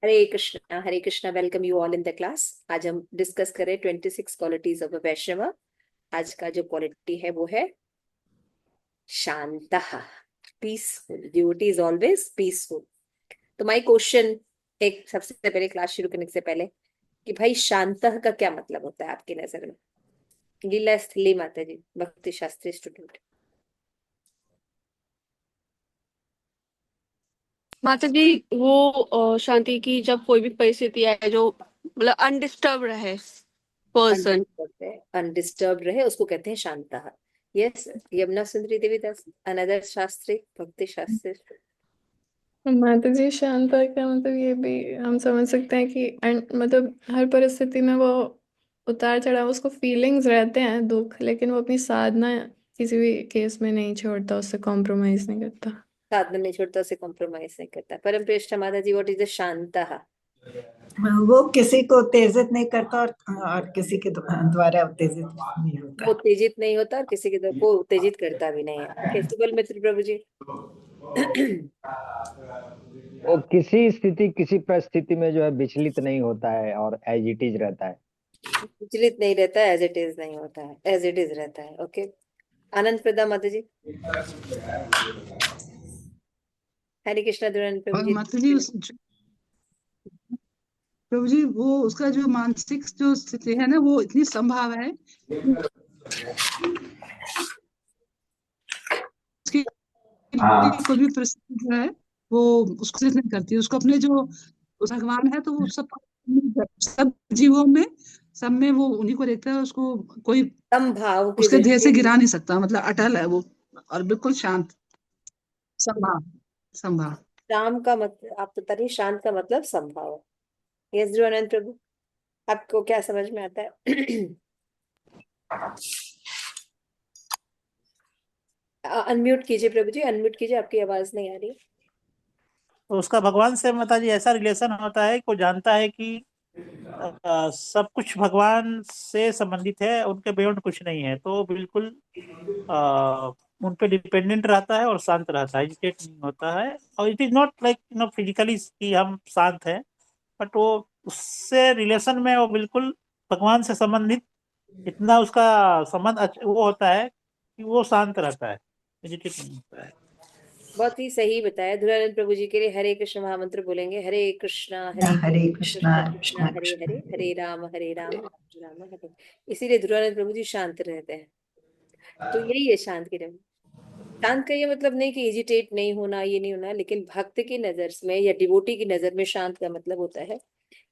Hare Krishna. Welcome you all in the class. आज हम discuss करें 26 क्वालिटीज ऑफ अ वैष्णव। आज का जो क्वालिटी है वो है शांतः, peaceful. Duty is always peaceful. तो माय क्वेश्चन, एक सबसे पहले क्लास शुरू करने से पहले, कि भाई शांतः का क्या मतलब होता है आपकी नजर में? लीला स्थली माता जी, भक्ति शास्त्री स्टूडेंट। माता जी, वो शांति की जब कोई भी परिस्थिति है जो मतलब अनडिस्टर्ब रहे पर्सन। अनडिस्टर्ब रहे उसको कहते हैं शांतः। यस, यमुना सुंदरी देवीदास, अनदर शास्त्री, भक्ति शास्त्री। माता जी, शांता का मतलब ये भी हम समझ सकते हैं कि मतलब हर परिस्थिति में वो उतार चढ़ाव, उसको फीलिंग्स रहते हैं, दुख, लेकिन वो अपनी साधना किसी भी केस में नहीं छोड़ता, उससे कॉम्प्रोमाइज नहीं करता। साधना नहीं छोड़ता, उसे कॉम्प्रोमाइज नहीं करता। परम श्रेष्ठ माता जी, व्हाट इज द शांतः? वो किसी को उत्तेजित नहीं करता और किसी के द्वारा उत्तेजित नहीं होता। वो उत्तेजित नहीं होता और किसी के द्वारा को उत्तेजित करता भी नहीं है। ओके, सुबल मित्र प्रभु जी। वो किसी स्थिति किसी परिस्थिति में जो है विचलित नहीं होता है और एज इट इज रहता है। विचलित नहीं रहता है, एज इट इज नहीं होता है, एज इट इज रहता है। ओके, आनंद प्रदा माता जी। हरे कृष्णा दुरान प्रभु और जी। माता जी प्रभु जी, वो उसका जो मानसिक जो स्थिति है ना, वो इतनी संभाव है उसकी कोई भी परिस्थिति जो है वो उसको चिंतित नहीं करती। उसको अपने जो भगवान है तो वो सब जीवों में, सब में वो उन्हीं को देखता है। उसको कोई समभाव की उसके ध्येय से दृष्टि। गिरा नहीं सकता। मतलब अटल है वो और बिल्कुल शांत। संभाव संभाव शाम का मतलब आप बता रही, शांत का मतलब समभाव। यस ध्रुवानंद प्रभु, आपको क्या समझ में आता है? अनम्यूट कीजिए प्रभु जी, अनम्यूट कीजिए, आपकी आवाज नहीं आ रही। तो उसका भगवान से माता जी ऐसा रिलेशन होता है कि वो जानता है कि सब कुछ भगवान से संबंधित है, उनके बियॉन्ड कुछ नहीं है। तो वो बिल्कुल उन पे डिपेंडेंट रहता है और शांत रहता है, एजिटेट नहीं होता है। और it is not like physically कि हम शांत हैं, बट वो उससे रिलेशन में वो बिल्कुल भगवान से संबंधित इतना उसका संबंध वो होता है कि वो शांत रहता है, एजिटेट नहीं होता है। बहुत ही सही बताया। धुरानंद प्रभु जी के लिए हरे कृष्ण महामंत्र बोलेंगे। हरे कृष्णा हरे कृष्ण कृष्णा कृष्ण हरे हरे, हरे राम हरे राम राम राम हरे। इसीलिए धुरानंद प्रभु जी शांत रहते हैं। तो यही है शांत की रंग। शांत का ये मतलब नहीं कि एजिटेट नहीं होना, ये नहीं होना, लेकिन भक्त की नजर में या डिवोटी की नजर में शांत का मतलब होता है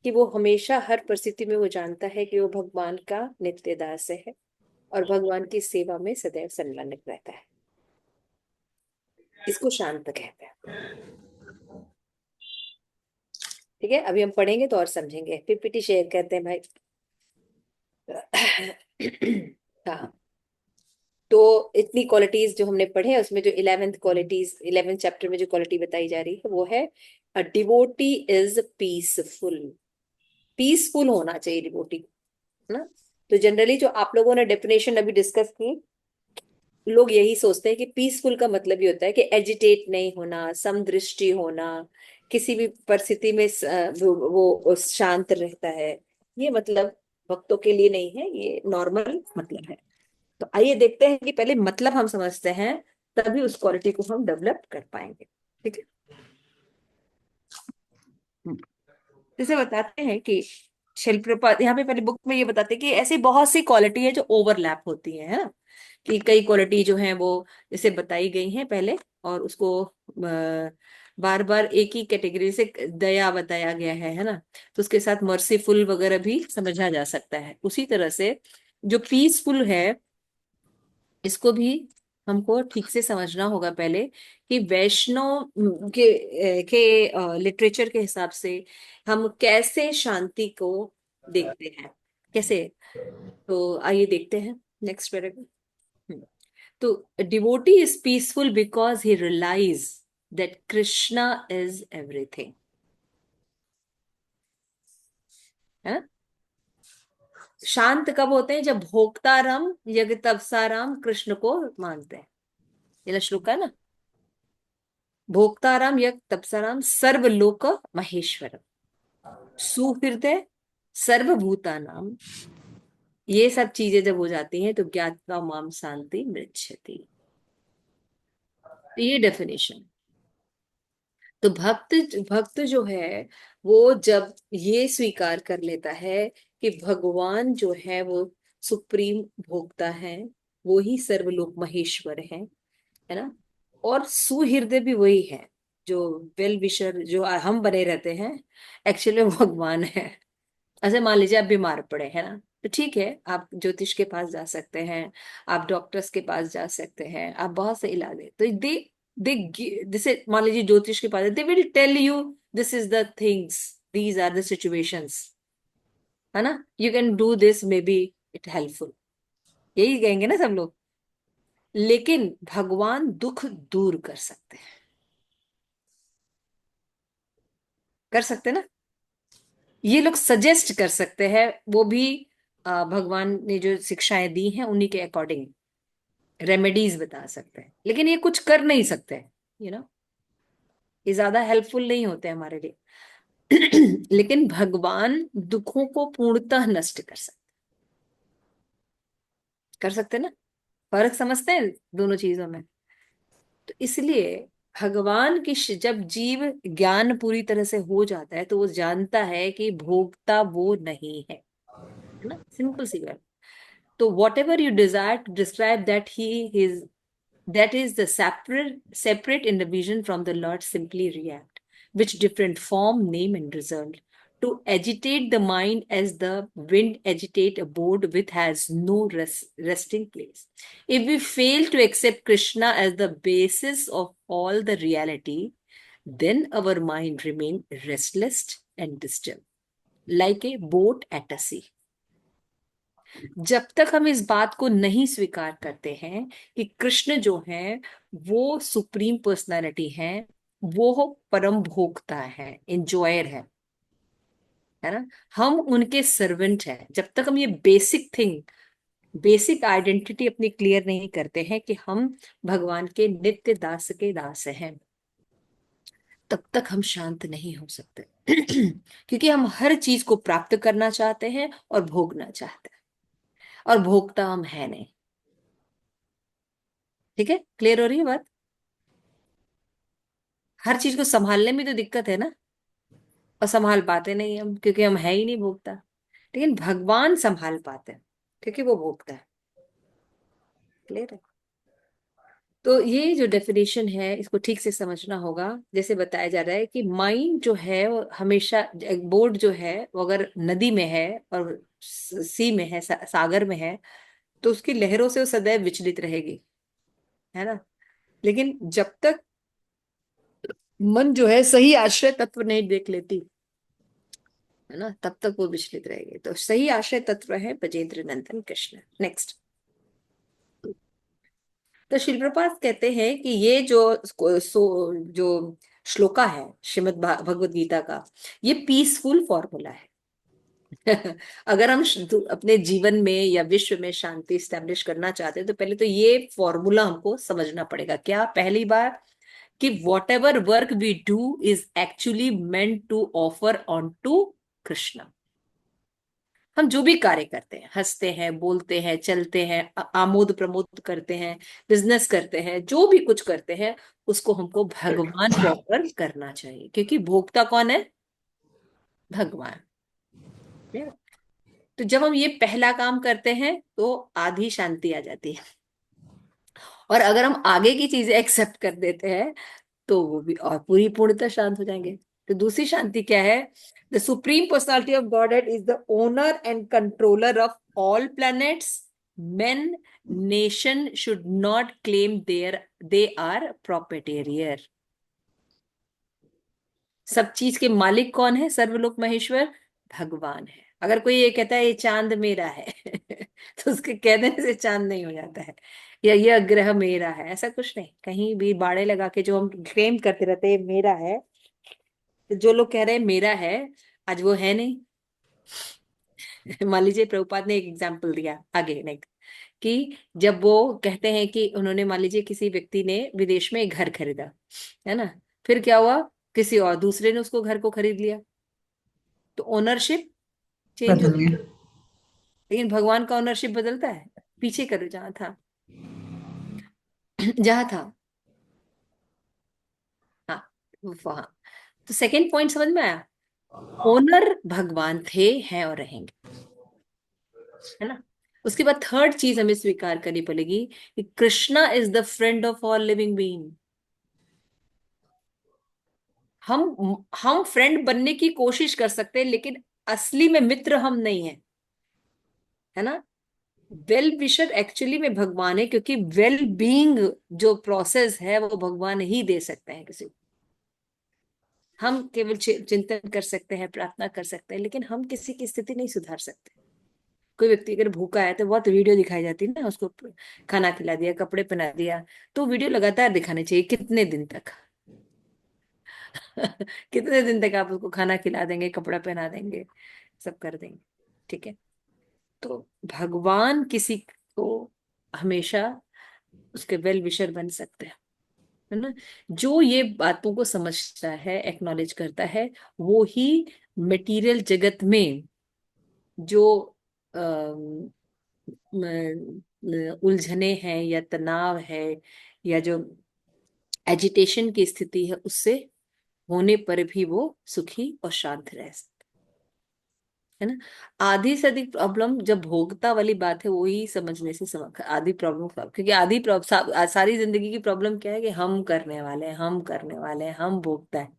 कि वो हमेशा हर परिस्थिति में वो जानता है कि वो भगवान का नित्य दास है और भगवान की सेवा में सदैव संलग्न रहता है। इसको शांत कहते हैं। ठीक है, अभी हम पढ़ेंगे तो और समझेंगे। पीपीटी शेयर करते हैं भाई। हाँ, तो इतनी क्वालिटीज जो हमने पढ़े, उसमें जो 11th क्वालिटीज, 11th चैप्टर में जो क्वालिटी बताई जा रही है वो है a devotee is peaceful. Peaceful होना चाहिए डिवोटी, है ना? तो जनरली जो आप लोगों ने डेफिनेशन अभी डिस्कस की, लोग यही सोचते हैं कि पीसफुल का मतलब ये होता है कि एजिटेट नहीं होना, समदृष्टि होना, किसी भी परिस्थिति में वो शांत रहता है। ये मतलब भक्तों के लिए नहीं है, ये नॉर्मल मतलब है। तो आइए देखते हैं कि पहले मतलब हम समझते हैं, तभी उस क्वालिटी को हम डेवलप कर पाएंगे। ठीक है, जैसे बताते हैं कि शिल प्रपात यहाँ पे पहले बुक में ये बताते हैं कि ऐसी बहुत सी क्वालिटी है जो ओवरलैप होती है ना, कि कई क्वालिटी जो है वो जैसे बताई गई हैं पहले, और उसको बार बार एक ही कैटेगरी से दया बताया गया है ना, तो उसके साथ मर्सीफुल वगैरह भी समझा जा सकता है। उसी तरह से जो पीसफुल है, इसको भी हमको ठीक से समझना होगा पहले, कि वैष्णव के लिटरेचर के हिसाब से हम कैसे शांति को देखते हैं, कैसे। तो आइए देखते हैं नेक्स्ट पैराग्राफ। तो devotee is peaceful because he realise that Krishna is everything, है ना? शांत कब होते हैं? जब भोक्ताराम यज्ञतपसाराम कृष्ण को मानते हैं। ये श्लोक है ना, भोक्ताराम यज्ञतपसाराम सर्वलोक महेश्वरम। सुहृदय, सर्वभूतानां, ये सब चीजें जब हो जाती हैं तो ज्ञात्वा माम शांति मृच्छति। ये डेफिनेशन। तो भक्त भक्त जो है वो जब ये स्वीकार कर लेता है कि भगवान जो है वो सुप्रीम भोक्ता है, वो ही सर्वलोक महेश्वर है ना, और सुहृदय भी वही है, जो वेल विशर जो हम बने रहते हैं, एक्चुअली भगवान है। ऐसे मान लीजिए आप बीमार पड़े है ना, तो ठीक है, आप ज्योतिष के पास जा सकते हैं, आप डॉक्टर्स के पास जा सकते हैं, आप बहुत से इलाज है, तो दे जैसे मान लीजिए ज्योतिष के पास, they will tell you this is the things, these are the situations, है ना, you can do this, maybe it helpful, यही कहेंगे ना सब लोग। लेकिन भगवान दुख दूर कर सकते हैं, कर सकते ना, ये लोग सजेस्ट कर सकते हैं, वो भी भगवान ने जो शिक्षाएं दी हैं उन्हीं के अकॉर्डिंग रेमेडीज बता सकते हैं, लेकिन ये कुछ कर नहीं सकते, यू नो, ये ज्यादा हेल्पफुल नहीं होते हमारे लिए। लेकिन भगवान दुखों को पूर्णतः नष्ट कर सकते ना, फर्क समझते हैं दोनों चीजों में। तो इसलिए भगवान की जब जीव ज्ञान पूरी तरह से हो जाता है तो वो जानता है कि भोगता वो नहीं है ना, सिंपल सी बात। तो whatever you desire to describe that he is, that is the separate in the vision from the Lord simply react, which different form, name, and result, to agitate the mind as the wind agitate a board which has no resting place. If we fail to accept Krishna as the basis of all the reality, then our mind remain restless and disturbed, like a boat at a sea. जब तक हम इस बात को नहीं स्वीकार करते हैं कि कृष्ण जो है वो सुप्रीम पर्सनालिटी है, वो परम भोक्ता है, एंजॉयर है ना, हम उनके सर्वेंट हैं, जब तक हम ये बेसिक थिंग, बेसिक आइडेंटिटी अपनी क्लियर नहीं करते हैं कि हम भगवान के नित्य दास के दास हैं, तब तक हम शांत नहीं हो सकते। क्योंकि हम हर चीज को प्राप्त करना चाहते हैं और भोगना चाहते हैं, और भोगता हम है नहीं। ठीक है, क्लियर हो रही है बात? हर चीज को संभालने में तो दिक्कत है ना, और संभाल पाते नहीं हम क्योंकि हम है ही नहीं भोगता। लेकिन भगवान संभाल पाते हैं क्योंकि वो भोगता है। क्लियर है? तो ये जो डेफिनेशन है इसको ठीक से समझना होगा। जैसे बताया जा रहा है कि माइंड जो है वो हमेशा, एक बोट जो है वो अगर नदी में है और सी में है, सागर में है, तो उसकी लहरों से वो सदैव विचलित रहेगी, है ना। लेकिन जब तक मन जो है सही आश्रय तत्व नहीं देख लेती, है ना, तब तक वो विचलित रहेगी। तो सही आश्रय तत्व है बजेंद्र नंदन कृष्ण। नेक्स्ट। तो श्रील प्रभुपाद कहते हैं कि ये जो श्लोका है श्रीमद् भगवद गीता का, ये पीसफुल फॉर्मूला है। अगर हम अपने जीवन में या विश्व में शांति स्टैब्लिश करना चाहते हैं तो पहले तो ये फॉर्मूला हमको समझना पड़ेगा। क्या? पहली बार कि whatever work we do is actually meant to offer on to Krishna. हम जो भी कार्य करते हैं, हंसते हैं, बोलते हैं, चलते हैं, आमोद प्रमोद करते हैं, बिजनेस करते हैं, जो भी कुछ करते हैं, उसको हमको भगवान को ऑफर करना चाहिए, क्योंकि भोक्ता कौन है? भगवान। तो जब हम ये पहला काम करते हैं तो आधी शांति आ जाती है, और अगर हम आगे की चीजें एक्सेप्ट कर देते हैं तो वो भी और पूरी पूर्णतः शांत हो जाएंगे। तो दूसरी शांति क्या है? The supreme personality of godhead is the owner and controller of all planets. Men nation should not claim they are proprietor. सब चीज के मालिक कौन है? सर्वलोक महेश्वर भगवान है। अगर कोई ये कहता है ये चांद मेरा है तो उसके कह देने से चांद नहीं हो जाता है, या ये ग्रह मेरा है, ऐसा कुछ नहीं। कहीं भी बाड़े लगा के जो हम क्लेम करते रहते हैं मेरा है, तो जो लोग कह रहे हैं मेरा है, आज वो है नहीं। मान लीजिए प्रभुपाद ने एक एग्जाम्पल दिया आगे नेक्स्ट, कि जब वो कहते हैं कि उन्होंने, मान लीजिए किसी व्यक्ति ने विदेश में एक घर खरीदा, है ना, फिर क्या हुआ? किसी और दूसरे ने उसको घर को खरीद लिया, तो ओनरशिप चेंज हो बदल गई, गया। लेकिन भगवान का ओनरशिप बदलता है? पीछे करो, जहां था जहां था, हाँ, वहां। तो सेकंड पॉइंट समझ में आया? ओनर भगवान थे, हैं और रहेंगे, है ना। उसके बाद थर्ड चीज हमें स्वीकार करनी पड़ेगी कि Krishna is the friend of all living being. हम फ्रेंड बनने की कोशिश कर सकते हैं, लेकिन असली में मित्र हम नहीं है, है ना। वेल विशर एक्चुअली में भगवान है, क्योंकि वेल बीइंग जो प्रोसेस है वो भगवान ही दे सकते हैं किसी को। हम केवल चिंतन कर सकते हैं, प्रार्थना कर सकते हैं, लेकिन हम किसी की स्थिति नहीं सुधार सकते। कोई व्यक्ति अगर भूखा है तो बहुत वीडियो दिखाई जाती है ना, उसको खाना खिला दिया, कपड़े पहना दिया, तो वीडियो लगातार दिखानी चाहिए। कितने दिन तक कितने दिन तक आप उसको खाना खिला देंगे, कपड़ा पहना देंगे, सब कर देंगे, ठीक है। तो भगवान किसी को हमेशा उसके वेल विशर बन सकते हैं, है ना। जो ये बातों को समझता है, एक्नॉलेज करता है, वो ही मटेरियल जगत में जो उलझने हैं या तनाव है या जो एजिटेशन की स्थिति है, उससे होने पर भी वो सुखी और शांत रह सकते, है ना। आधी से अधिक प्रॉब्लम जब भोगता वाली बात है, वो ही समझने से आधी प्रॉब्लम, क्योंकि सारी जिंदगी की प्रॉब्लम क्या है कि हम करने वाले हैं, हम करने वाले हैं, हम भोगता है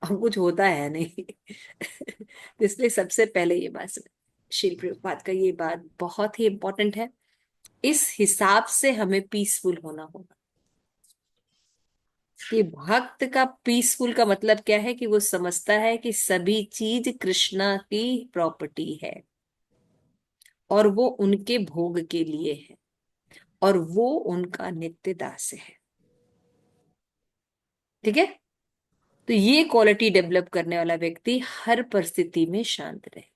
अब कुछ होता है नहीं तो इसलिए सबसे पहले ये बात समझ, श्रील प्रभुपाद का ये बात बहुत ही इंपॉर्टेंट है। इस हिसाब से हमें पीसफुल होना होगा कि भक्त का पीसफुल का मतलब क्या है, कि वो समझता है कि सभी चीज कृष्णा की प्रॉपर्टी है और वो उनके भोग के लिए है और वो उनका नित्य दास है, ठीक है। तो ये क्वालिटी डेवलप करने वाला व्यक्ति हर परिस्थिति में शांत रहे।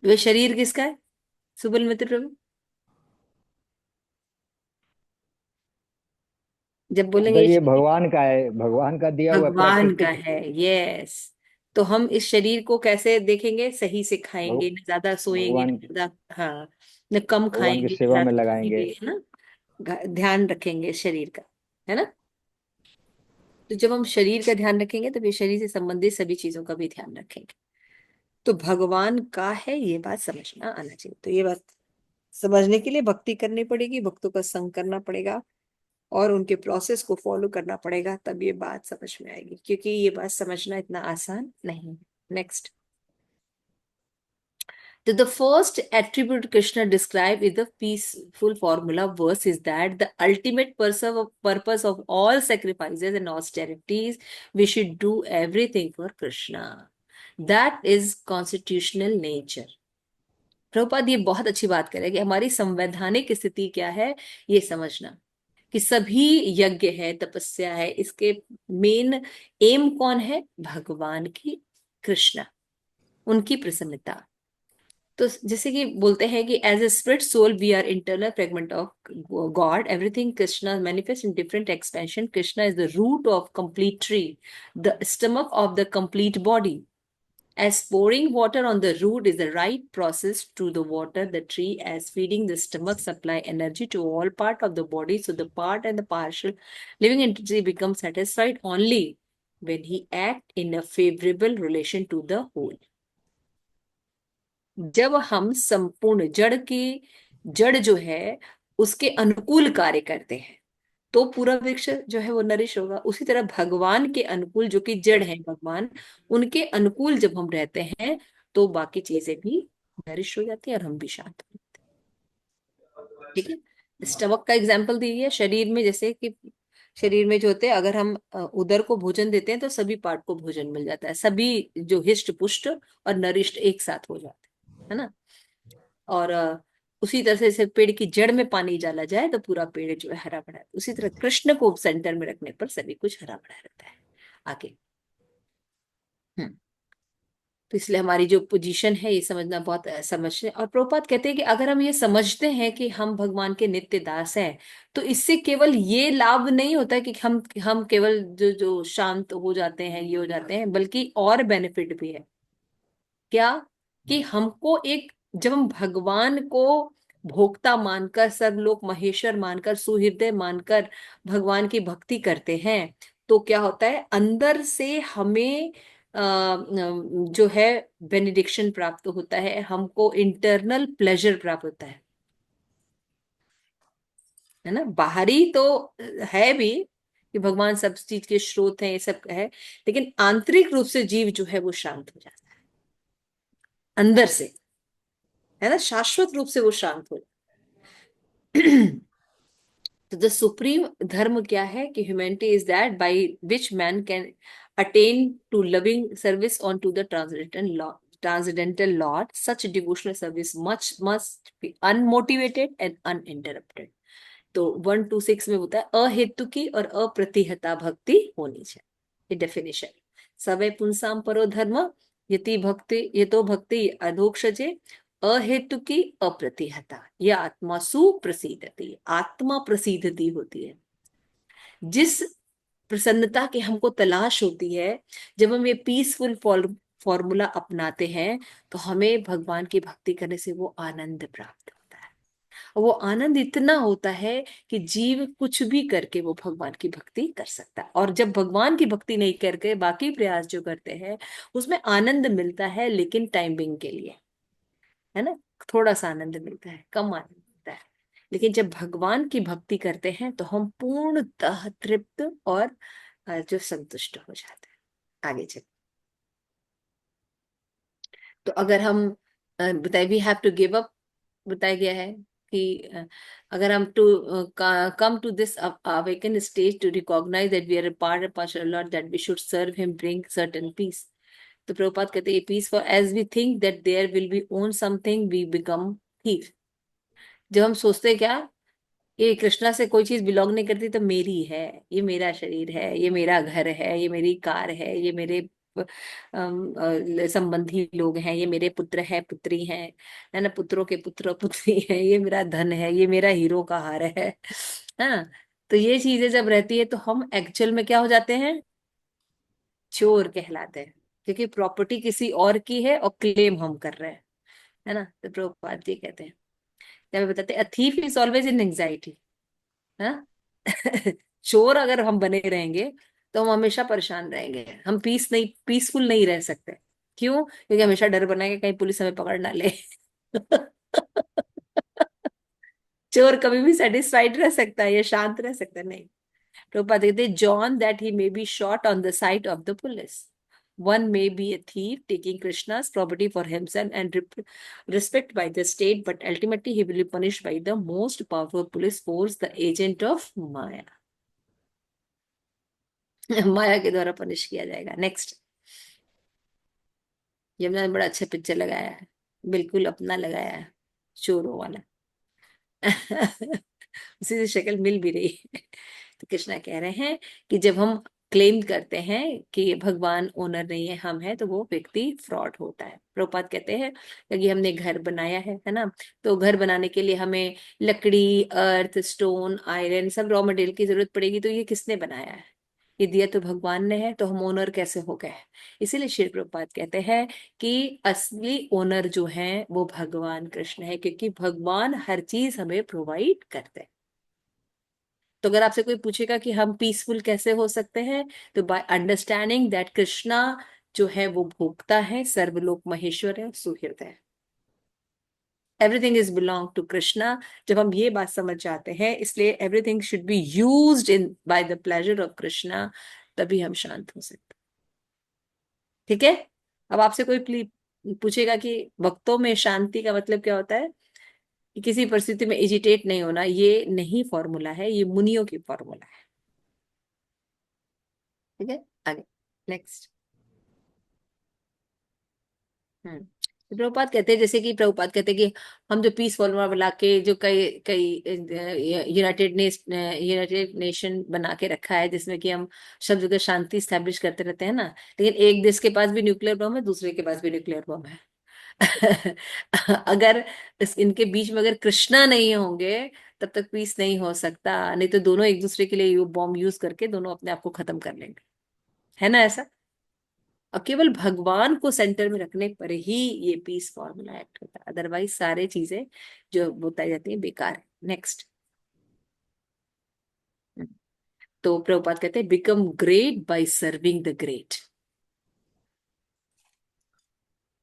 वह शरीर किसका है, सुबल मित्र प्रभु? जब बोलेंगे मतलब ये ये शरीर भगवान का है, भगवान का दिया हुआ भगवान का प्राकृतिक। है, यस। तो हम इस शरीर को कैसे देखेंगे? सही से खाएंगे, भग, न ज्यादा सोएंगे, न भगवान ज्यादा, हाँ, न कम भगवान की खाएंगे, न सेवा में ज्यादा लगाएंगे। खाएंगे, है ना। ध्यान रखेंगे शरीर का, है ना। तो जब हम शरीर का ध्यान रखेंगे तो ये शरीर से संबंधित सभी चीजों का भी ध्यान रखेंगे। तो भगवान का है, ये बात समझना आना चाहिए। तो ये बात समझने के लिए भक्ति करनी पड़ेगी, भक्तों का संग करना पड़ेगा और उनके प्रोसेस को फॉलो करना पड़ेगा, तब ये बात समझ में आएगी, क्योंकि ये बात समझना इतना आसान नहीं है। Next, the first attribute Krishna described in the peaceful formula verse is that the ultimate purpose of all sacrifices and austerities, we should do everything for Krishna. That is constitutional nature. Prabhupada ये बहुत अच्छी बात करें कि हमारी संवैधानिक स्थिति क्या है, ये समझना कि सभी यज्ञ है, तपस्या है, इसके मेन एम कौन है? भगवान की, कृष्णा, उनकी प्रसन्नता। तो जैसे कि बोलते हैं कि as a spirit soul we are eternal fragment of God, everything Krishna manifest in different expansion. Krishna is the root of complete tree, the stomach of the complete body. As pouring water on the root is the right process to the water the tree, as feeding the stomach supply energy to all part of the body, so the part and the partial living entity become satisfied only when he act in a favorable relation to the whole. जब हम संपूर्ण जड़ की, जड़ जो है उसके अनुकूल कार्य करते हैं, तो पूरा वृक्ष जो है वो नरिश होगा। उसी तरह भगवान के अनुकूल, जो कि जड़ है भगवान, उनके अनुकूल जब हम रहते हैं तो बाकी चीजें भी नरिश हो जाती हैं और हम भी शांत हो जाते हैं, ठीक है। स्टमक का एग्जाम्पल दीजिए, शरीर में जैसे कि शरीर में जो होते हैं, अगर हम उदर को भोजन देते हैं तो सभी पार्ट को भोजन मिल जाता है, सभी जो हिष्ट पुष्ट और नरिष्ट एक साथ हो जाते हैं, है ना। और उसी तरह से जैसे पेड़ की जड़ में पानी डाला जाए तो पूरा पेड़ जो है हरा भरा है, उसी तरह कृष्ण को सेंटर में रखने पर सभी कुछ हरा भरा रहता है। आगे, हम्म तो इसलिए हमारी जो पोजीशन है ये समझना बहुत समझने। और प्रभुपाद कहते हैं कि अगर हम ये समझते हैं कि हम भगवान के नित्य दास हैं, तो इससे केवल ये लाभ नहीं होता कि हम केवल जो जो शांत हो जाते हैं, ये हो जाते हैं, बल्कि और बेनिफिट भी है। क्या? कि हमको एक, जब हम भगवान को भोक्ता मानकर, सर्वलोक महेश्वर मानकर, सुहृदय मानकर भगवान की भक्ति करते हैं, तो क्या होता है, अंदर से हमें जो है बेनिडिक्शन प्राप्त होता है, हमको इंटरनल प्लेजर प्राप्त होता है ना। बाहरी तो है भी कि भगवान सब चीज के स्रोत हैं, ये सब है, लेकिन आंतरिक रूप से जीव जो है वो शांत हो जाता है अंदर से, है ना, शाश्वत रूप से वो शांत हो जाता। तो द सुप्रीम धर्म क्या है कि humanity is that by which man can attain to loving service on to the transcendental Lord. Such devotional service much must be unmotivated and uninterrupted. तो 126 में होता है अहेतु की और अप्रतिहता भक्ति होनी चाहिए, ये डेफिनेशन। सवै पुंसाम परो धर्म यति भक्ति यतो भक्ति अधोक्षजे अहेतुकी अप्रतिहता ये आत्मा सुप्रसिद्धति, आत्मा प्रसिद्धति होती है। जिस प्रसन्नता की हमको तलाश होती है, जब हम ये पीसफुल फॉर्मूला अपनाते हैं, तो हमें भगवान की भक्ति करने से वो आनंद प्राप्त होता है। और वो आनंद इतना होता है कि जीव कुछ भी करके वो भगवान की भक्ति कर सकता है। और जब भगवान की भक्ति नहीं करके बाकी प्रयास जो करते हैं, उसमें आनंद मिलता है, लेकिन टाइमिंग के लिए, है ना, थोड़ा सा आनंद मिलता है, कम आनंद मिलता है। लेकिन जब भगवान की भक्ति करते हैं तो हम पूर्णतः तृप्त और जो संतुष्ट हो जाते हैं। आगे चल, तो अगर हम बताए we have to give up, बताया गया है कि अगर हम to come to this awakened stage to recognize that we are a part of partial Lord, that we should serve him, bring certain peace। तो प्रभुपाद कहते हैं peace for as we think that there will be own something we become thief. जब हम सोचते हैं क्या, ये कृष्णा से कोई चीज बिलोंग नहीं करती तो मेरी है, ये मेरा शरीर है, ये मेरा घर है, ये मेरी कार है, ये मेरे संबंधी लोग हैं, ये मेरे पुत्र है, पुत्री हैं, है ना, पुत्रों के पुत्र पुत्री है, ये मेरा धन है, ये मेरा हीरो का हार है। हाँ, तो ये चीजें जब रहती है तो हम एक्चुअल में क्या हो जाते हैं, चोर कहलाते हैं, क्योंकि प्रॉपर्टी किसी और की है और क्लेम हम कर रहे हैं, है ना। तो प्रभुपाद जी कहते हैं, जब बताते हैं, a thief is always in anxiety. हाँ। चोर अगर हम बने रहेंगे तो हम हमेशा परेशान रहेंगे, हम पीसफुल नहीं रह सकते। क्यों? क्योंकि हमेशा डर बना है कि कहीं पुलिस हमें पकड़ ना ले। चोर कभी भी सेटिस्फाइड रह सकता है या शांत रह सकता है? नहीं। प्रभुपाद कहते John that he may be shot on the site of the police, one may be a thief taking Krishna's property for himself and respect by the state, but ultimately he will be punished by the most powerful police force, the agent of Maya। माया के द्वारा punish किया जाएगा। Next, Yamuna ने बड़ा अच्छा picture लगाया है, बिल्कुल अपना लगाया है, चोरों वाला। उसी से शक्ल मिल भी रही है। तो कृष्णा कह रहे हैं कि जब हम क्लेम करते हैं कि ये भगवान ओनर नहीं है, हम है, तो वो व्यक्ति फ्रॉड होता है। प्रभुपाद कहते हैं कि हमने घर बनाया है ना, तो घर बनाने के लिए हमें लकड़ी, अर्थ, स्टोन, आयरन, सब रॉ मटेरियल की जरूरत पड़ेगी। तो ये किसने बनाया है? ये दिया तो भगवान ने है, तो हम ओनर कैसे हो गए? इसीलिए श्री प्रभुपाद कहते हैं कि असली ओनर जो है वो भगवान कृष्ण है, क्योंकि भगवान हर चीज हमें प्रोवाइड करते हैं। तो अगर आपसे कोई पूछेगा कि हम पीसफुल कैसे हो सकते हैं, तो बाय अंडरस्टैंडिंग दैट कृष्णा जो है वो भोक्ता है, सर्वलोक महेश्वर है, सुहृदय है, everything is belong to Krishna. जब हम ये बात समझ जाते हैं, इसलिए everything should be used in by the pleasure of Krishna, तभी हम शांत हो सकते। ठीक है। अब आपसे कोई पूछेगा कि भक्तों में शांति का मतलब क्या होता है, कि किसी परिस्थिति में एजिटेट नहीं होना, ये नहीं फॉर्मूला है, ये मुनियों की फॉर्मूला है। ठीक है, आगे नेक्स्ट। प्रभुपाद कहते हैं, जैसे कि प्रभुपाद कहते हैं कि हम जो पीस फॉर्मूला बना के जो कई कई यूनाइटेड नेशन बना के रखा है, जिसमें कि हम सब जगह शांति स्टैब्लिश करते रहते हैं ना, लेकिन एक देश के पास भी न्यूक्लियर बम है, दूसरे के पास भी न्यूक्लियर बम है। अगर इनके बीच में अगर कृष्णा नहीं होंगे तब तक पीस नहीं हो सकता, नहीं तो दोनों एक दूसरे के लिए बॉम्ब यूज करके दोनों अपने आप को खत्म कर लेंगे, है ना ऐसा। और केवल भगवान को सेंटर में रखने पर ही ये पीस फॉर्मूला एक्ट होता है, अदरवाइज सारे चीजें जो बताई जाती है बेकार है। नेक्स्ट। तो प्रभुपाद कहते हैं become great by serving the great.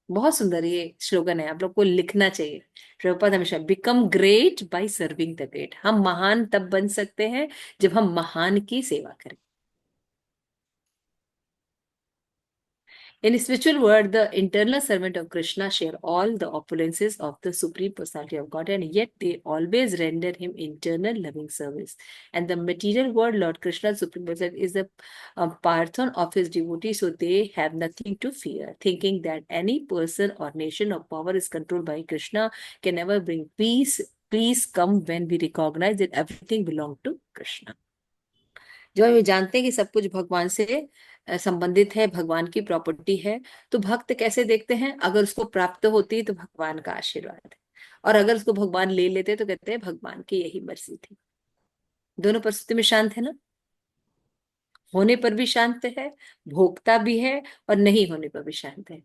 बहुत सुंदर ये स्लोगन है, आप लोग को लिखना चाहिए। प्रभुपाद हमेशा become great by serving the great, हम महान तब बन सकते हैं जब हम महान की सेवा करें। In spiritual world, the internal servant of Krishna share all the opulences of the Supreme Personality of God, and yet they always render him internal loving service. And the material world, Lord Krishna, Supreme Personality, is the parthon of his devotees, so they have nothing to fear. Thinking that any person or nation of power is controlled by Krishna can never bring peace. Peace come when we recognize that everything belongs to Krishna. जब हम ये जानते हैं कि सब कुछ भगवान से संबंधित है, भगवान की प्रॉपर्टी है, तो भक्त कैसे देखते हैं, अगर उसको प्राप्त होती है तो भगवान का आशीर्वाद है, और अगर उसको भगवान ले लेते तो कहते हैं भगवान की यही मर्जी थी। दोनों परिस्थिति में शांत है ना, होने पर भी शांत है, भोगता भी है, और नहीं होने पर भी शांत है।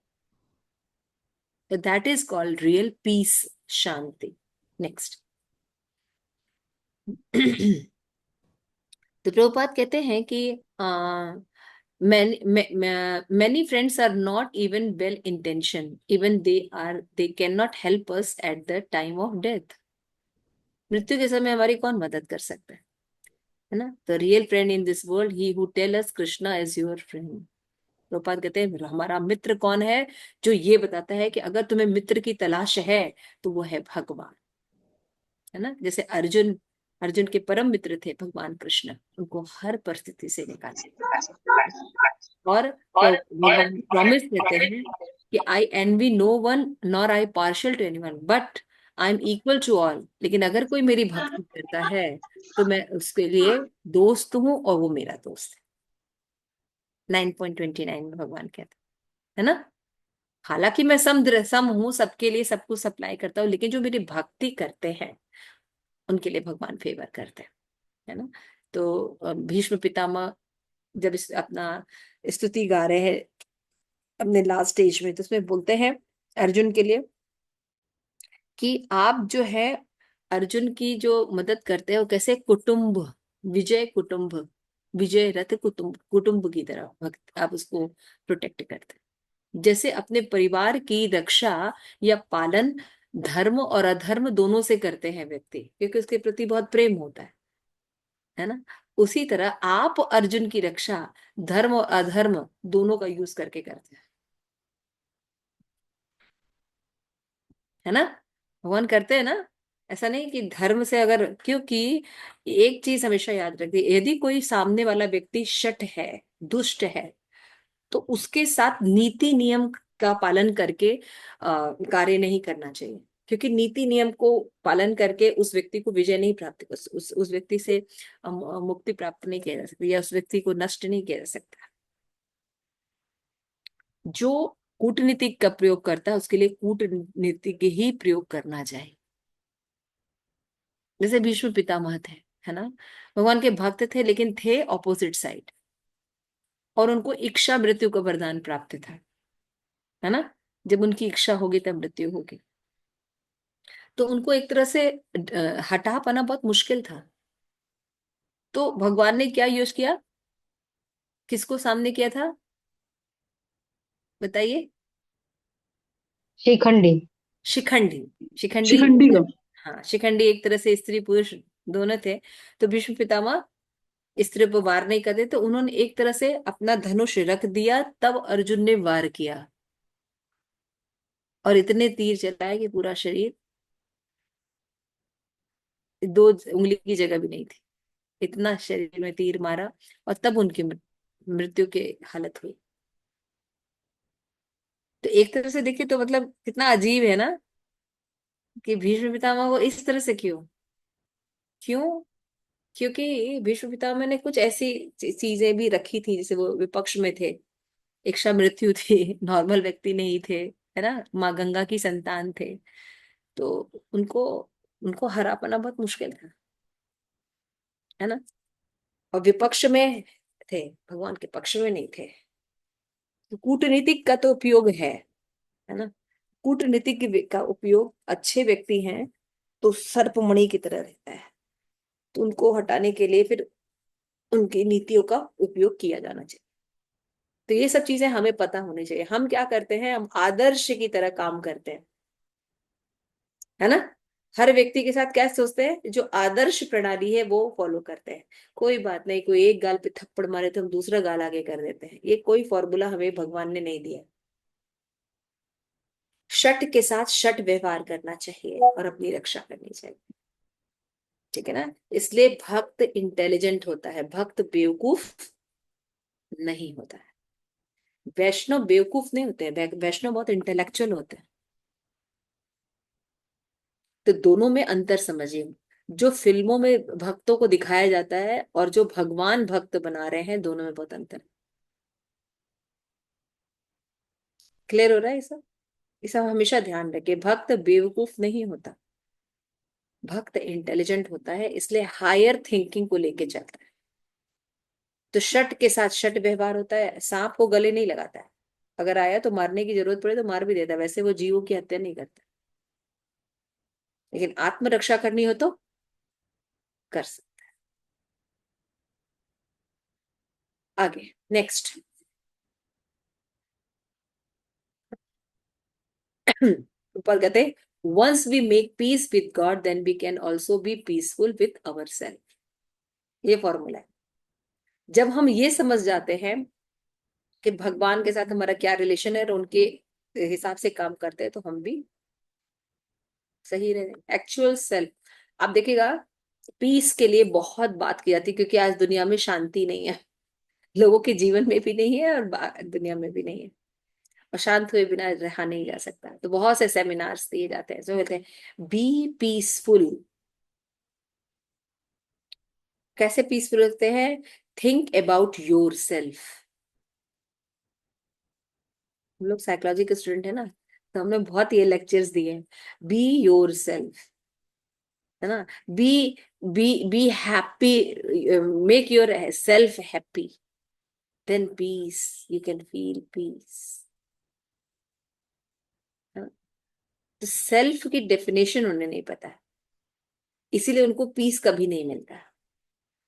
That is called real piece, Shanti. Next. तो प्रभुपाद कहते हैं कि many friends are not even well intentioned, even they cannot help us at the time of death. मृत्यु के समय हमारी कौन मदद कर सकता है ना। तो real friend in this world he who tell us Krishna is your friend. Prabhupada कहते हैं हमारा मित्र कौन है, जो ये बताता है कि अगर तुम्हें मित्र की तलाश है तो वो है भगवान, है ना। जैसे अर्जुन, अर्जुन के परम मित्र थे भगवान कृष्ण, उनको हर परिस्थिति से निकाले, और भगवान प्रॉमिस देते हैं कि I envy no one nor I partial to anyone but I am equal to all. लेकिन अगर कोई मेरी भक्ति करता है तो मैं उसके लिए दोस्त हूं और वो मेरा दोस्त है। 9.29 में भगवान कहते है ना। हालांकि मैं सम हूं, सबके लिए सब कुछ सप्लाई करता हूँ, लेकिन जो मेरी भक्ति करते हैं उनके लिए भगवान फेवर करते हैं, है ना। तो भीष्म पितामह जब अपना स्तुति गा रहे हैं अपने लास्ट स्टेज में, तो उसमें बोलते हैं अर्जुन के लिए कि आप जो है अर्जुन की जो मदद करते हैं वो कैसे कुटुंब, विजय रथ कुटुंब की तरह भक्त आप उसको प्रोटेक्ट करते हैं, जैसे अपने परिवार की रक्षा या पालन धर्म और अधर्म दोनों से करते हैं व्यक्ति, क्योंकि उसके प्रति बहुत प्रेम होता है ना। उसी तरह आप अर्जुन की रक्षा धर्म और अधर्म दोनों का यूज करके करते हैं, है ना। भगवान करते हैं ना, ऐसा नहीं कि धर्म से अगर, क्योंकि एक चीज हमेशा याद रखिए, यदि कोई सामने वाला व्यक्ति शठ है, दुष्ट है, तो उसके साथ नीति नियम का पालन करके कार्य नहीं करना चाहिए, क्योंकि नीति नियम को पालन करके उस व्यक्ति को विजय नहीं प्राप्त, उस व्यक्ति से मुक्ति प्राप्त नहीं किया जा सकती, या उस व्यक्ति को नष्ट नहीं किया जा सकता। जो कूटनीति का प्रयोग करता है उसके लिए कूटनीति ही प्रयोग करना चाहिए। जैसे भीष्म पितामह थे, है ना, भगवान के भक्त थे लेकिन थे ऑपोजिट साइड, और उनको इच्छा मृत्यु का वरदान प्राप्त था, है ना। जब उनकी इच्छा होगी तब मृत्यु होगी, तो उनको एक तरह से हटा पाना बहुत मुश्किल था। तो भगवान ने क्या यूज किया, किसको सामने किया था बताइए। शिखंडी। शिखंडी। शिखंडी, शिखंडी को। हाँ, शिखंडी एक तरह से स्त्री पुरुष दोनों थे। तो भीष्म पितामह स्त्री पर वार नहीं करते, तो उन्होंने एक तरह से अपना धनुष रख दिया, तब अर्जुन ने वार किया, और इतने तीर चलाए कि पूरा शरीर, दो उंगली की जगह भी नहीं थी, इतना शरीर में तीर मारा, और तब उनकी मृत्यु की हालत हुई। तो एक तरह से देखिए तो मतलब कितना अजीब है ना कि भीष्म पितामह को इस तरह से क्यों क्यों क्योंकि भीष्म पितामह ने कुछ ऐसी चीजें भी रखी थी, जैसे वो विपक्ष में थे, इच्छा मृत्यु थी, नॉर्मल व्यक्ति नहीं थे, है ना, माँ गंगा की संतान थे। तो उनको उनको हरा पाना बहुत मुश्किल था, है ना। और विपक्ष में थे, भगवान के पक्ष में नहीं थे। तो कूटनीतिक का तो उपयोग है ना। कूटनीतिक का उपयोग अच्छे व्यक्ति हैं तो सर्पमणि की तरह रहता है, तो उनको हटाने के लिए फिर उनकी नीतियों का उपयोग किया जाना चाहिए। तो ये सब चीजें हमें पता होनी चाहिए। हम क्या करते हैं, हम आदर्श की तरह काम करते हैं, है ना। हर व्यक्ति के साथ क्या सोचते हैं, जो आदर्श प्रणाली है वो फॉलो करते हैं। कोई बात नहीं, कोई एक गाल पे थप्पड़ मारे तो हम दूसरा गाल आगे कर देते हैं, ये कोई फॉर्मूला हमें भगवान ने नहीं दिया। शट के साथ शट व्यवहार करना चाहिए और अपनी रक्षा करनी चाहिए, ठीक है ना। इसलिए भक्त इंटेलिजेंट होता है, भक्त बेवकूफ नहीं होता है। वैष्णव बेवकूफ नहीं होते हैं, वैष्णव बहुत इंटेलेक्चुअल होते हैं। तो दोनों में अंतर समझिए। जो फिल्मों में भक्तों को दिखाया जाता है और जो भगवान भक्त बना रहे हैं, दोनों में बहुत अंतर है। क्लियर हो रहा है ये सब हमेशा ध्यान रखिए। भक्त बेवकूफ नहीं होता, भक्त इंटेलिजेंट होता है, इसलिए हायर थिंकिंग को लेके चलता है। तो शट के साथ शट व्यवहार होता है, सांप को गले नहीं लगाता है, अगर आया तो मारने की जरूरत पड़े तो मार भी देता है, वैसे वो जीवों की हत्या नहीं करता। लेकिन आत्मरक्षा करनी हो तो कर सकते। आगे नेक्स्ट। ऊपर कहते, once we make peace with God then we can also be peaceful with our self. ये फॉर्मूला है। जब हम ये समझ जाते हैं कि भगवान के साथ हमारा क्या रिलेशन है और उनके हिसाब से काम करते हैं, तो हम भी सही रहे। एक्चुअल सेल्फ, आप देखिएगा, पीस के लिए बहुत बात की जाती है, क्योंकि आज दुनिया में शांति नहीं है, लोगों के जीवन में भी नहीं है और दुनिया में भी नहीं है। और शांत हुए बिना रहा नहीं जा सकता। तो बहुत से सेमिनार्स दिए जाते हैं जो कहते हैं बी पीसफुल। कैसे पीसफुल होते हैं, थिंक अबाउट योर सेल्फ। हम लोग साइकोलॉजी के स्टूडेंट है ना, तो हमने बहुत ये लेक्चर्स दिए हैं। बी योर सेल्फ, है ना। Be be be happy, make your self happy, then peace, you can feel peace. तो सेल्फ की डेफिनेशन उन्हें नहीं पता है, इसीलिए उनको पीस कभी नहीं मिलता।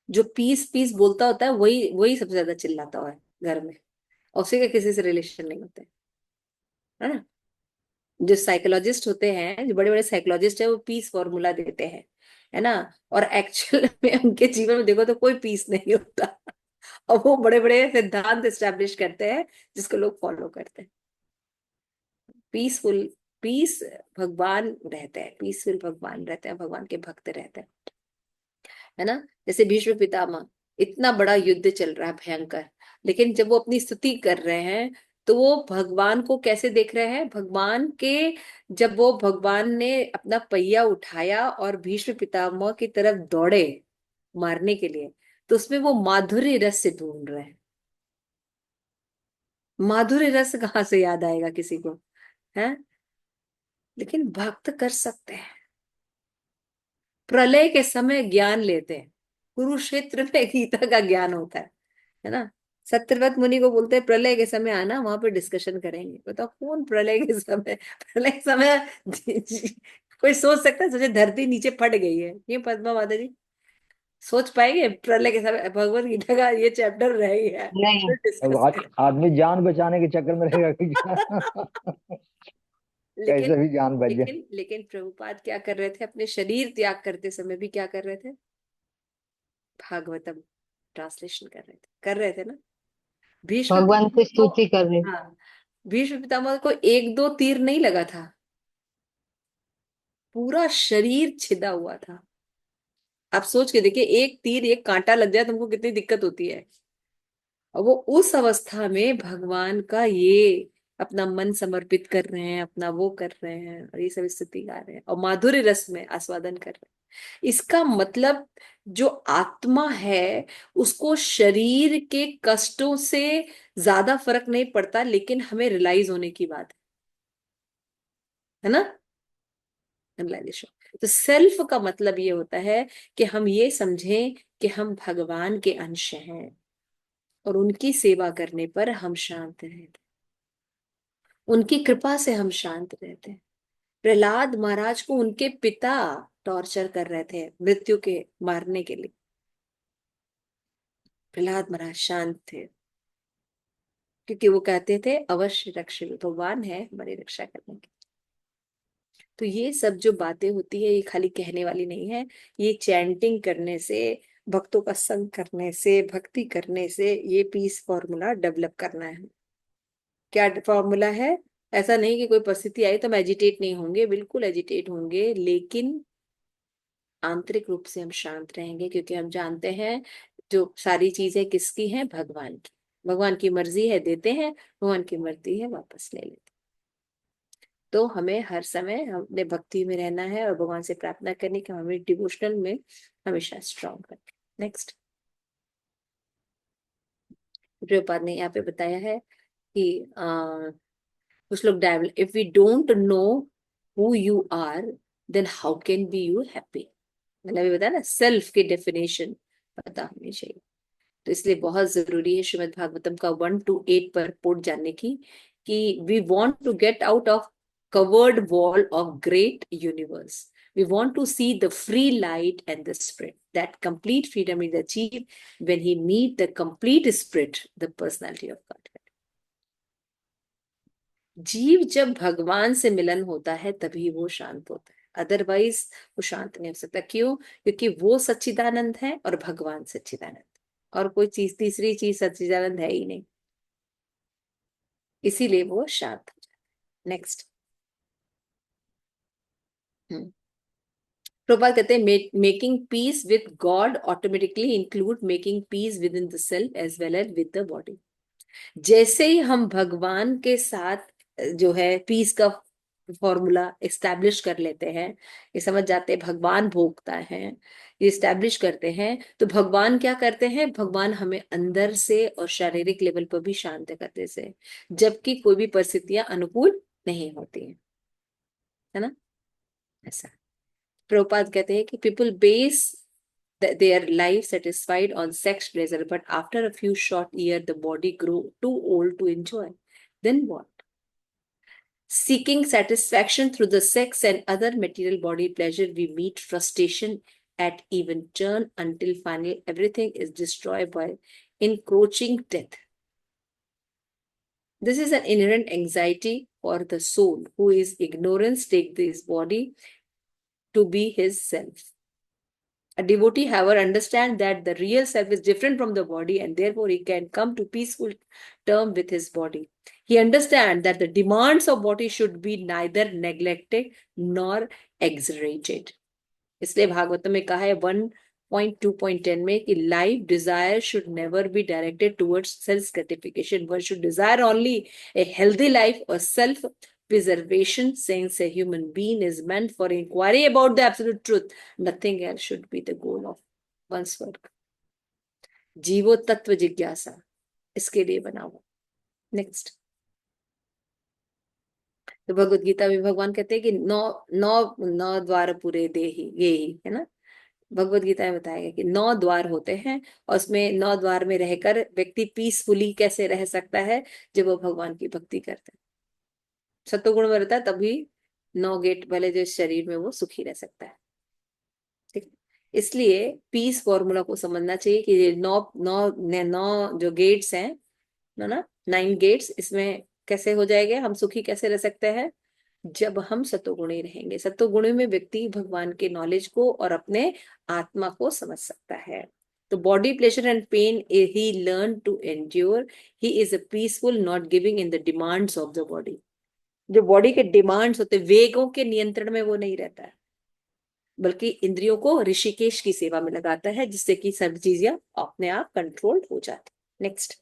जो पीस पीस बोलता होता है वही वही सबसे ज्यादा चिल्लाता हुआ है घर में, और उसी का किसी से रिलेशन नहीं होता है ना। जो साइकोलॉजिस्ट होते हैं, जो बड़े बड़े साइकोलॉजिस्ट है, वो पीस फॉर्मूला देते हैं, है ना। और एक्चुअल में उनके जीवन में देखो तो कोई पीस नहीं होता, और वो बड़े बड़े सिद्धांत एस्टेब्लिश करते हैं जिसको लोग फॉलो करते हैं। पीसफुल, पीस भगवान रहते हैं, पीसफुल भगवान रहते हैं, भगवान के भक्त रहते हैं, है ना। जैसे भीष्म पितामह, इतना बड़ा युद्ध चल रहा है भयंकर, लेकिन जब वो अपनी स्तुति कर रहे हैं तो वो भगवान को कैसे देख रहे हैं, भगवान के, जब वो भगवान ने अपना पहिया उठाया और भीष्म पितामह की तरफ दौड़े मारने के लिए, तो उसमें वो माधुर्य रस से ढूंढ रहे हैं। माधुर्य रस कहाँ से याद आएगा किसी को, है। लेकिन भक्त कर सकते हैं। प्रलय के समय ज्ञान लेते हैं, कुरुक्षेत्र में गीता का ज्ञान होता है ना। सत्यव्रत मुनि को बोलते हैं प्रलय के समय आना, वहां पे डिस्कशन करेंगे। बताओ कौन प्रलय के समय, प्रलय के समय कोई सोच सकता है, सोचे धरती नीचे फट गई है, ये पद्मा माता जी सोच पाएंगे प्रलय के समय भगवत गीता का ये चैप्टर रह ही है, नहीं, तो अब डिस्कस करें। आदमी जान बचाने के चक्कर में रहेगा कि क्या? लेकिन कैसे भी जान बच जाए। लेकिन प्रभुपाद क्या कर रहे थे, अपने शरीर त्याग करते समय भी क्या कर रहे थे, भागवतम ट्रांसलेशन कर रहे थे ना। भीष्म भगवान की पितामह को, स्तुति कर रहे। हाँ, भीष्म पितामह को एक दो तीर नहीं लगा था, पूरा शरीर छिदा हुआ था। आप सोच के देखिए, एक तीर, एक कांटा लग जाए तुमको कितनी दिक्कत होती है। और वो उस अवस्था में भगवान का ये अपना मन समर्पित कर रहे हैं, अपना वो कर रहे हैं और ये सब स्थिति गा रहे हैं और माधुर्य रस में आस्वादन कर रहे हैं। इसका मतलब जो आत्मा है उसको शरीर के कष्टों से ज्यादा फर्क नहीं पड़ता, लेकिन हमें रियलाइज होने की बात है ना, रियलाइजेशन। तो सेल्फ का मतलब ये होता है कि हम ये समझें कि हम भगवान के अंश हैं और उनकी सेवा करने पर हम शांत रहते हैं, उनकी कृपा से हम शांत रहते हैं। प्रहलाद महाराज को उनके पिता टॉर्चर कर रहे थे मृत्यु के मारने के लिए, प्रहलाद महाराज शांत थे क्योंकि वो कहते थे अवश्य रक्षे, भगवान है हमारी रक्षा करने की। तो ये सब जो बातें होती है ये खाली कहने वाली नहीं है, ये चैंटिंग करने से, भक्तों का संग करने से, भक्ति करने से ये पीस फॉर्मूला डेवलप करना है। क्या फॉर्मूला है? ऐसा नहीं कि कोई परिस्थिति आई तो हम एजिटेट नहीं होंगे, बिल्कुल एजिटेट होंगे, लेकिन आंतरिक रूप से हम शांत रहेंगे क्योंकि हम जानते हैं जो सारी चीजें किसकी हैं, भगवान की। भगवान की मर्जी है देते हैं, भगवान की मर्जी है वापस ले लेते हैं। तो हमें हर समय अपने भक्ति में रहना है और भगवान से प्रार्थना करनी कि हमें डिवोशनल में हमेशा स्ट्रांग रखें। नेक्स्ट, प्रभुपाद ने यहाँ पे बताया है कि कुछ लोग डायबल, if we don't know who you are then how can be you happy. मैंने अभी बताया ना, सेल्फ की डेफिनेशन पता होनी चाहिए। तो इसलिए बहुत जरूरी है श्रीमद् भागवतम का 1 to 8 पर पोर्ट जानने की, कि we want to get out of covered wall of great universe. We want to see the free light and the spirit. That complete freedom is achieved when he meet the complete spirit, the personality of Godhead. जीव जब भगवान से मिलन होता है तभी वो शांत होता है, अदरवाइज वो शांत नहीं हो सकता। क्यों? क्योंकि वो सच्चिदानंद है और भगवान सच्चिदानंद, और कोई चीज, तीसरी चीज सच्चिदानंद है ही नहीं, इसीलिए वो शांत हो जाता है। नेक्स्ट, प्रभुपाद कहते हैं making peace with God automatically include making peace with in the self as well as with the body. जैसे ही हम भगवान के साथ जो है पीस का फॉर्मूला एस्टैब्लिश कर लेते हैं, ये समझ जाते हैं भगवान भोगता है, ये एस्टैब्लिश करते हैं, तो भगवान क्या करते हैं, भगवान हमें अंदर से और शारीरिक लेवल पर भी शांत करते से, जबकि कोई भी परिस्थितियां अनुकूल नहीं होती है ना। ऐसा प्रभुपाद कहते हैं कि people base their life satisfied on sex pleasure, but after a few short years the body grow too old to enjoy. Then what? Seeking satisfaction through the sex and other material body pleasure, we meet frustration at even turn until finally everything is destroyed by encroaching death. This is an inherent anxiety for the soul who is ignorance take this body to be his self. A devotee, however, understands that the real self is different from the body and therefore he can come to peaceful term with his body. He understands that the demands of body should be neither neglected nor exaggerated. इसलिए भागवत में कहा है 1.2.10 में कि life desire should never be directed towards self gratification. One should desire only a healthy life or self preservation, since a human being is meant for inquiry about the absolute truth. Nothing else should be the goal of one's work. जीवो तत्व जिज्ञासा इसके लिए बना हुआ। Next, तो भगवत गीता में भगवान कहते हैं कि नौ नौ नौ द्वार पूरे देहि ये ही है ना। भगवत गीता में बताया गया कि 9 द्वार होते हैं और उसमें 9 द्वार में रहकर व्यक्ति पीसफुली कैसे रह सकता है, जब वो भगवान की भक्ति करता है, सत्वगुण में रहता है, तभी 9 गेट वाले जो शरीर में वो सुखी रह सकता है। ठीक, इसलिए पीस फॉर्मूला को समझना चाहिए कि ये 9 जो गेट्स हैं ना, 9 गेट्स, इसमें कैसे हो जाएंगे, हम सुखी कैसे रह सकते हैं, जब हम सत्वगुणी रहेंगे। सत्वगुणी में व्यक्ति भगवान के नॉलेज को और अपने आत्मा को समझ सकता है। तो body pleasure and pain he learn to endure, he is a peaceful not giving in the demands of the body. जो बॉडी के डिमांड्स होते, वेगों के नियंत्रण में वो नहीं रहता है, बल्कि इंद्रियों को ऋषिकेश की सेवा में लगाता है, जिससे कि सब चीजें अपने आप कंट्रोल हो जाती। Next,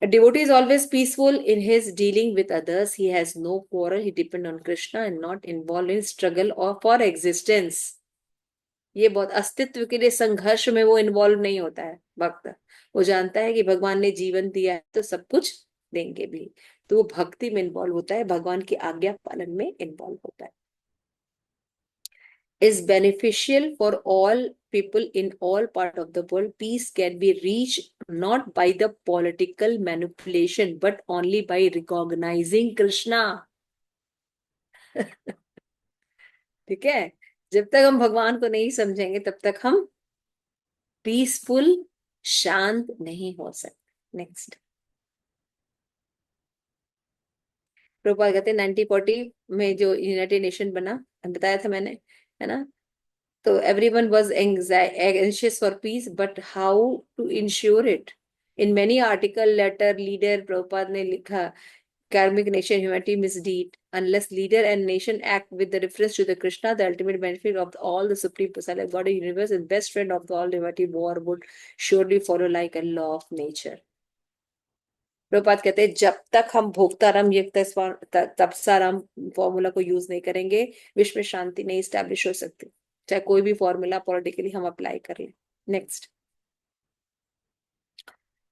A devotee is always peaceful in his dealing with others. He has no quarrel. He depends on Krishna and not involved in struggle or for existence. ये बहुत अस्तित्व के लिए संघर्ष में वो इन्वॉल्व नहीं होता है भक्त। वो जानता है कि भगवान ने जीवन दिया है तो सब कुछ देंगे भी, तो वो भक्ति में इन्वॉल्व होता है, भगवान की आज्ञा पालन में इन्वॉल्व होता है। Is beneficial for all people in all part of the world. Peace can be reached not by the political manipulation but only by recognizing Krishna. ठीक है, जब तक हम भगवान को नहीं समझेंगे तब तक हम पीसफुल शांत नहीं हो सकते। नेक्स्ट, प्रभुपाद कहते हैं 1940 में जो यूनाइटेड नेशन बना, बताया था मैंने, है ना, तो everyone was anxious for peace, but how to ensure it? In many article, letter, leader Prabhupada ने लिखा, karmic nation humanity misdeed. Unless leader and nation act with the reference to the Krishna, the ultimate benefit of all the supreme personality of God, the universe, and best friend of all humanity, war would surely follow like a law of nature. Prabhupada कहते हैं जब तक हम भोक्ताराम तपसाराम formula को use नहीं करेंगे, विश्व में शांति नहीं स्टैब्लिश हो सकती, चाहे कोई भी फॉर्मूला पॉलिटिकली हम अप्लाई कर लें। नेक्स्ट,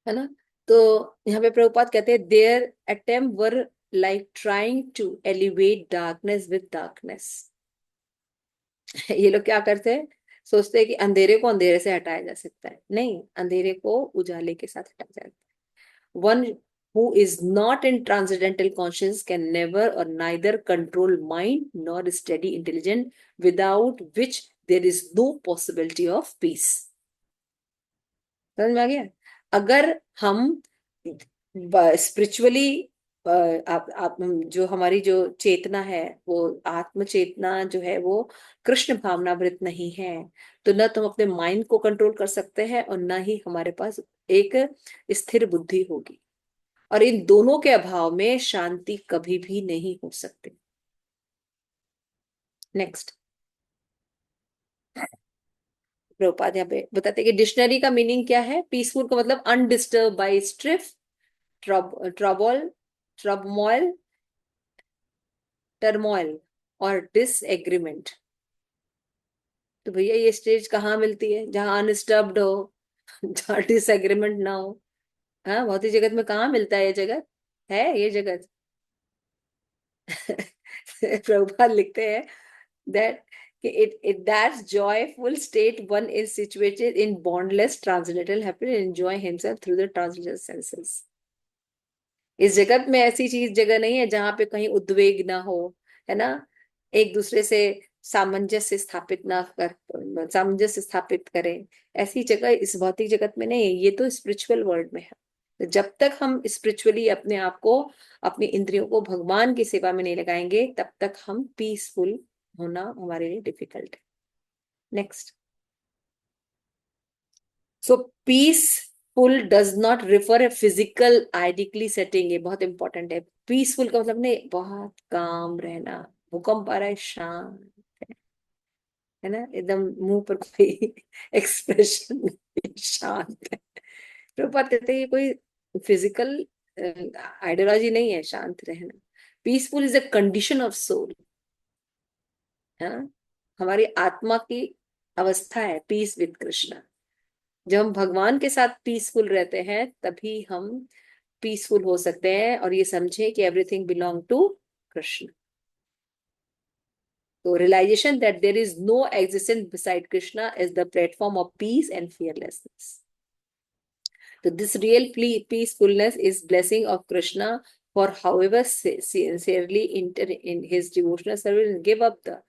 है ना, तो यहाँ पे प्रभुपाद कहते हैं their attempt were like trying to elevate darkness with darkness. ये लोग क्या करते हैं, सोचते हैं कि अंधेरे को अंधेरे से हटाया जा सकता है, नहीं, अंधेरे को उजाले के साथ हटाया जाता है। One who is not in transcendental consciousness can never or neither control mind nor steady intelligence, without which there is no possibility of peace. समझ में आ गया? अगर हम स्पिरिचुअली आप जो हमारी जो चेतना है, वो आत्म चेतना जो है वो कृष्ण भावनावृत नहीं है, तो न तो हम अपने माइंड को कंट्रोल कर सकते हैं और न ही हमारे पास एक स्थिर बुद्धि होगी, और इन दोनों के अभाव में शांति कभी भी नहीं हो सकती। नेक्स्ट, प्रभुपाद यहाँ पे बताते हैं कि डिक्शनरी का मीनिंग क्या है। पीसफुल का मतलब undisturb by stress, trouble, turmoil, turmoil और डिसएग्रीमेंट। तो भैया ये स्टेज कहाँ मिलती है? जहां अनडिस्टर्ब्ड हो, जहां डिसएग्रीमेंट ना हो। हाँ, भौतिक जगत में कहाँ मिलता है ये जगत, है ये जगत? प्रभुपाद लिखते हैं that that joyful state one is situated in bondless transcendental happiness and enjoy himself through the transcendental senses. इस जगत में ऐसी चीज जगह नहीं है जहां पे कहीं उद्वेग ना हो, है ना, एक दूसरे से सामंजस्य स्थापित ना कर, सामंजस्य स्थापित करें, ऐसी जगह इस भौतिक जगत में नहीं है, ये तो स्पिरिचुअल वर्ल्ड में है। तो जब तक हम स्पिरिचुअली अपने आप को, अपनी इंद्रियों को भगवान की सेवा में नहीं लगाएंगे, तब तक हम पीसफुल होना हमारे लिए डिफिकल्ट है। Next, so peaceful does not refer a physical आइडिकली सेटिंग। ये बहुत इंपॉर्टेंट है। पीसफुल का मतलब नहीं बहुत काम रहना, भूकंप आ रहा है शांत है ना, एकदम मुंह पर कोई एक्सप्रेशन नहीं, शांत है। प्रभुपाद कहते हैं ये कोई फिजिकल आइडियोलॉजी नहीं है शांत रहना। Peaceful is a condition of soul, है ना, हमारी आत्मा की अवस्था है पीस विद कृष्णा। जब हम भगवान के साथ पीसफुल रहते हैं तभी हम पीसफुल हो सकते हैं, और ये समझे कि एवरीथिंग बिलोंग टू कृष्ण। तो realization that there is no existence beside Krishna is the platform of peace and fearlessness. So this real peacefulness is blessing of Krishna for however sincerely enter in his devotional service and give up the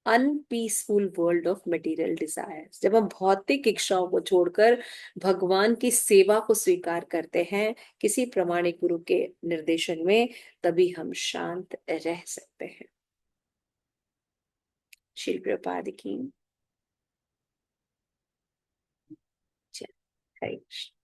unpeaceful world of material desires. जब हम भौतिक इच्छाओं को छोड़कर भगवान की सेवा को स्वीकार करते हैं किसी प्रामाणिक गुरु के निर्देशन में, तभी हम शांत रह सकते हैं। श्री प्रभुपाद की जय। हरे कृष्ण।